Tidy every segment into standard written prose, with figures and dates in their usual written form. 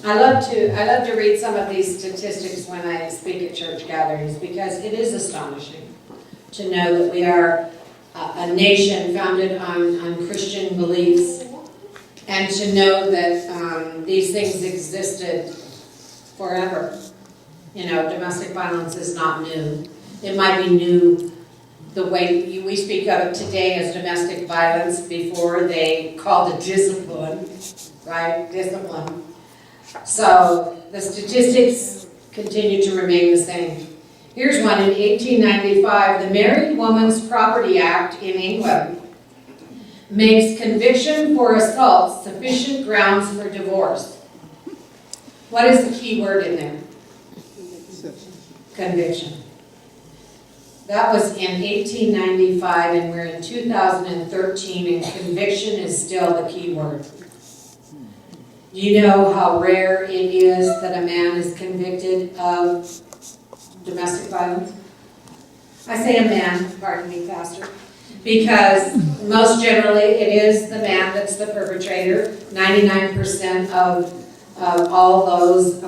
I love to read some of these statistics when I speak at church gatherings, because it is astonishing to know that we are a nation founded on Christian beliefs, and to know that these things existed forever. You know, domestic violence is not new. It might be new the way we speak of it today as domestic violence. Before, they called it discipline, right? Discipline. So the statistics continue to remain the same. Here's one. In 1895, the Married Woman's Property Act in England makes conviction for assault sufficient grounds for divorce. What is the key word in there? Conviction. That was in 1895, and we're in 2013, and conviction is still the key word. Do you know how rare it is that a man is convicted of domestic violence? I say a man, pardon me, Pastor, because most generally it is the man that's the perpetrator. 99% of all those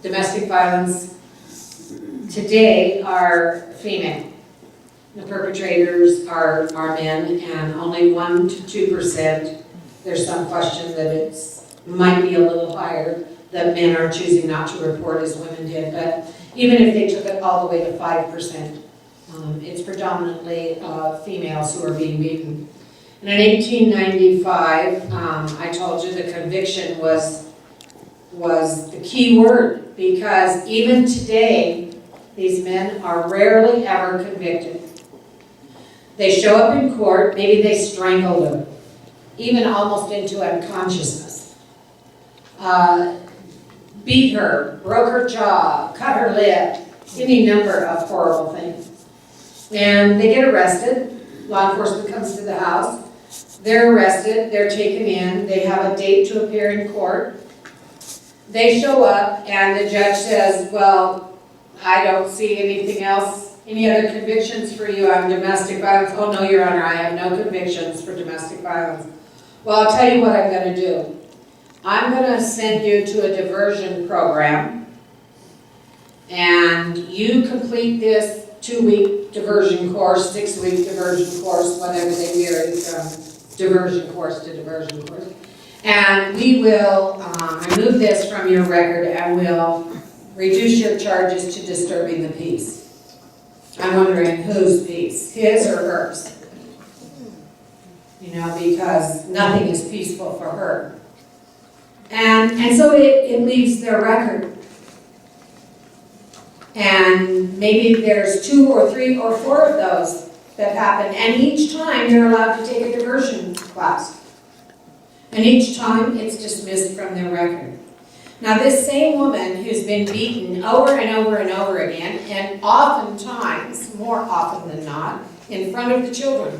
domestic violence today are female. The perpetrators are men, and only 1 to 2%. There's some question that it might be a little higher, that men are choosing not to report as women did. But even if they took it all the way to 5%, it's predominantly females who are being beaten. And in 1895, I told you the conviction was the key word, because even today, these men are rarely ever convicted. They show up in court, maybe they strangled her, even almost into unconsciousness. Beat her, broke her jaw, cut her lip, any number of horrible things. And they get arrested. Law enforcement comes to the house. They're arrested, they're taken in, they have a date to appear in court. They show up, and the judge says, well, I don't see anything else, any other convictions for you on domestic violence. Oh no, Your Honor, I have no convictions for domestic violence. Well, I'll tell you what I'm going to do. I'm going to send you to a diversion program, and you complete this 2-week diversion course, 6-week diversion course, whatever they vary from diversion course to diversion course. And we will remove this from your record, and we'll reduce your charges to disturbing the peace. I'm wondering whose peace, his or hers? You know, because nothing is peaceful for her. And so it leaves their record. And maybe there's 2 or 3 or 4 of those that happen, and each time they're allowed to take a diversion class. And each time it's dismissed from their record. Now this same woman who's been beaten over and over and over again, and oftentimes, more often than not, in front of the children.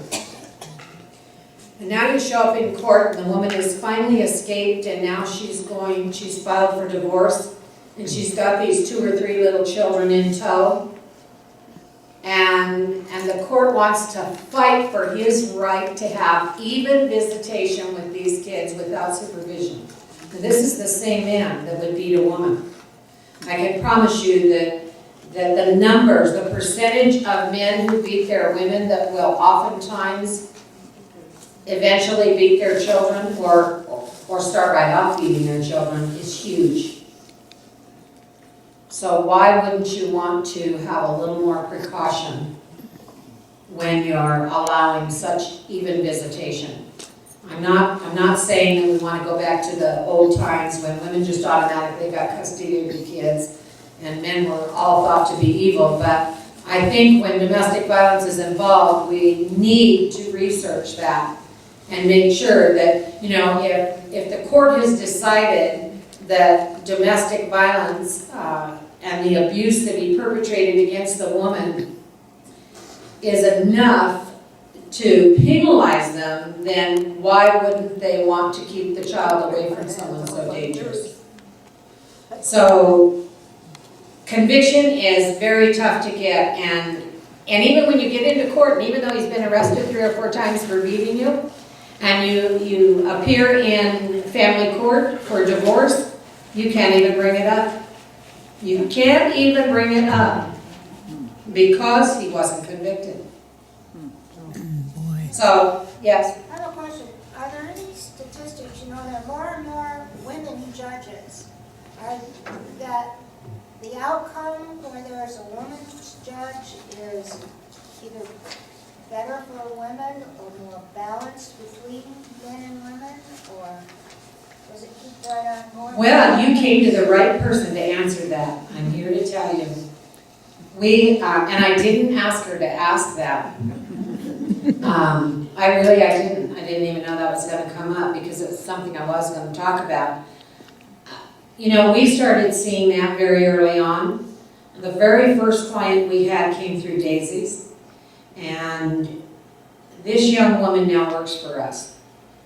And now you show up in court, and the woman has finally escaped, and now she's filed for divorce, and she's got these 2 or 3 little children in tow. And the court wants to fight for his right to have even visitation with these kids without supervision. And this is the same man that would beat a woman. I can promise you that the numbers, the percentage of men who beat their women that will oftentimes eventually beat their children or start right off beating their children is huge. So why wouldn't you want to have a little more precaution when you're allowing such even visitation? I'm not saying that we want to go back to the old times when women just automatically got custody of the kids and men were all thought to be evil, but I think when domestic violence is involved, we need to research that and make sure that, you know, if the court has decided that domestic violence and the abuse that he perpetrated against the woman is enough to penalize them, then why wouldn't they want to keep the child away from someone so dangerous? So conviction is very tough to get, and even when you get into court, and even though he's been arrested 3 or 4 times for beating you, and you appear in family court for divorce, you can't even bring it up. You can't even bring it up because he wasn't convicted. So, yes? I have a question. Are there any statistics, there are more and more women judges, that the outcome where there's a woman judge is either better for women or more balanced between men and women, or does it keep right on going? Well, you came to the right person to answer that. I'm here to tell you. And I didn't ask her to ask that. I didn't. I didn't even know that was going to come up because it was something I was going to talk about. We started seeing that very early on. The very first client we had came through DaZee's, and this young woman now works for us.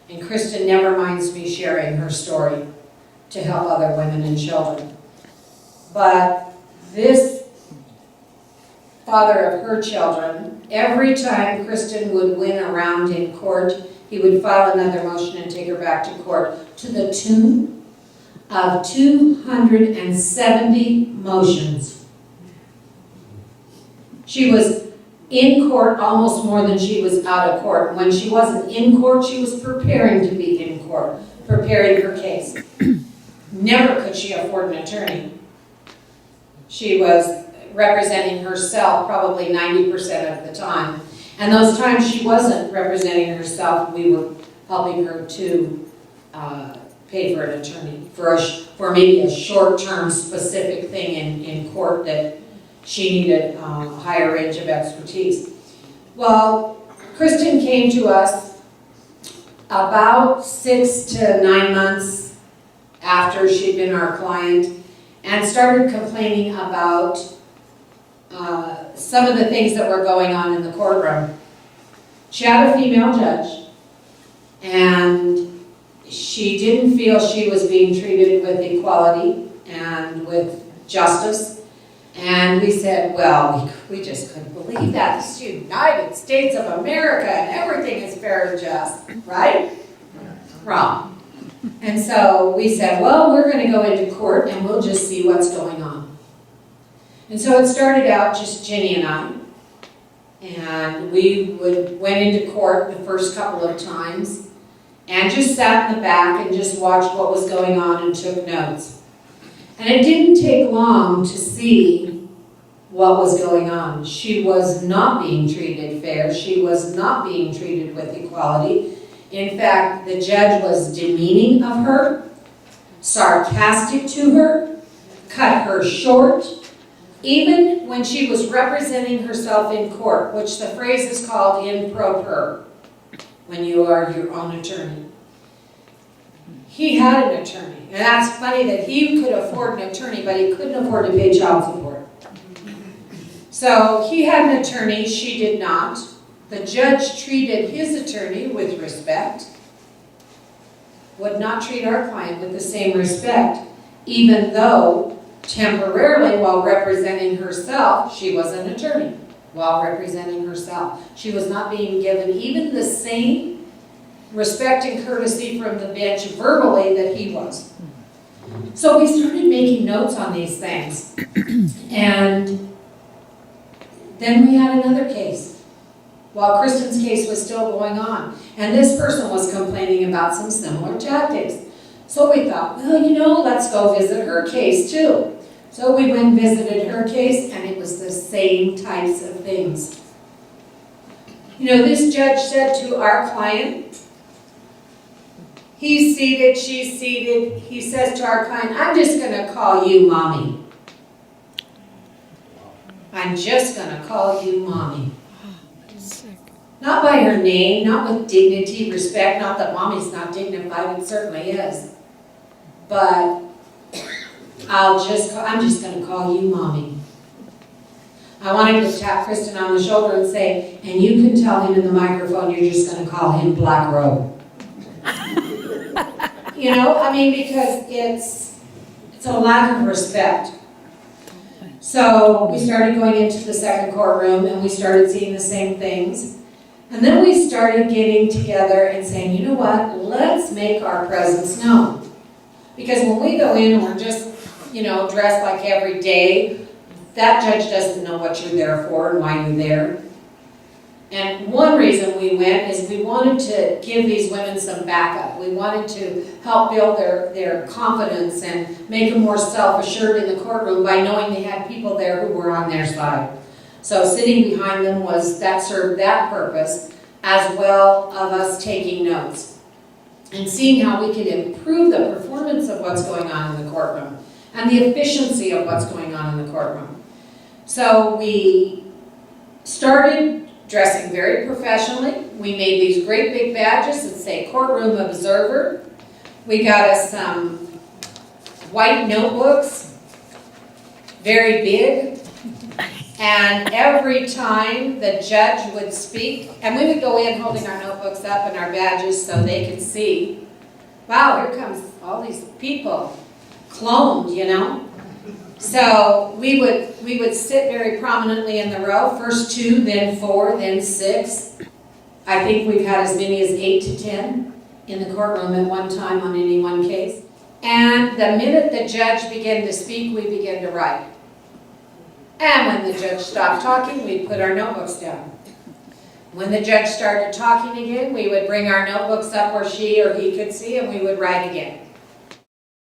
And Kristen never minds me sharing her story to help other women and children. But this father of her children, every time Kristen would win a round in court, he would file another motion and take her back to court to the tune of 270 motions. She was in court almost more than she was out of court. When she wasn't in court, she was preparing to be in court, preparing her case. Never could she afford an attorney. She was representing herself probably 90% of the time. And those times she wasn't representing herself, we were helping her to pay for an attorney for maybe a short-term specific thing in court that she needed a higher range of expertise. Well, Kristen came to us about 6 to 9 months after she'd been our client and started complaining about some of the things that were going on in the courtroom. She had a female judge, and she didn't feel she was being treated with equality and with justice. And we said, well, we just couldn't believe that. It's the United States of America, and everything is fair and just, right? Wrong. And so we said, well, we're going to go into court, and we'll just see what's going on. And so it started out just Jenny and I. And we went into court the first couple of times and just sat in the back and just watched what was going on and took notes. And it didn't take long to see what was going on. She was not being treated fair. She was not being treated with equality. In fact, the judge was demeaning of her, sarcastic to her, cut her short. Even when she was representing herself in court, which the phrase is called in pro per, when you are your own attorney. He had an attorney. And that's funny that he could afford an attorney, but he couldn't afford to pay child support. So he had an attorney, she did not. The judge treated his attorney with respect, would not treat our client with the same respect, even though temporarily, while representing herself, she was an attorney. While representing herself, she was not being given even the same respect and courtesy from the bench verbally that he was. So we started making notes on these things. And then we had another case while Kristen's case was still going on. And this person was complaining about some similar tactics. So we thought, well, let's go visit her case too. So we went and visited her case, and it was the same types of things. This judge said to our client, he's seated, she's seated, he says to our client, I'm just going to call you Mommy. I'm just going to call you Mommy. Not by her name, not with dignity, respect, not that Mommy's not dignified, it certainly is. But I'm just going to call you Mommy. I wanted to tap Kristen on the shoulder and say, and you can tell him in the microphone you're just going to call him Black Robe. Because it's a lack of respect. So we started going into the second courtroom and we started seeing the same things. And then we started getting together and saying, you know what, let's make our presence known. Because when we go in and we're just, dressed like every day, that judge doesn't know what you're there for and why you're there. And one reason we went is we wanted to give these women some backup. We wanted to help build their confidence and make them more self-assured in the courtroom by knowing they had people there who were on their side. So sitting behind them served that purpose, as well of us taking notes and seeing how we could improve the performance of what's going on in the courtroom and the efficiency of what's going on in the courtroom. So we started dressing very professionally. We made these great big badges that say Courtroom Observer. We got us some white notebooks, very big. And every time the judge would speak, and we would go in holding our notebooks up and our badges so they could see, wow, here comes all these people, cloned, So we would sit very prominently in the row, first 2, then 4, then 6. I think we've had as many as 8 to 10 in the courtroom at one time on any one case. And the minute the judge began to speak, we began to write. And when the judge stopped talking, we'd put our notebooks down. When the judge started talking again, we would bring our notebooks up where she or he could see, and we would write again.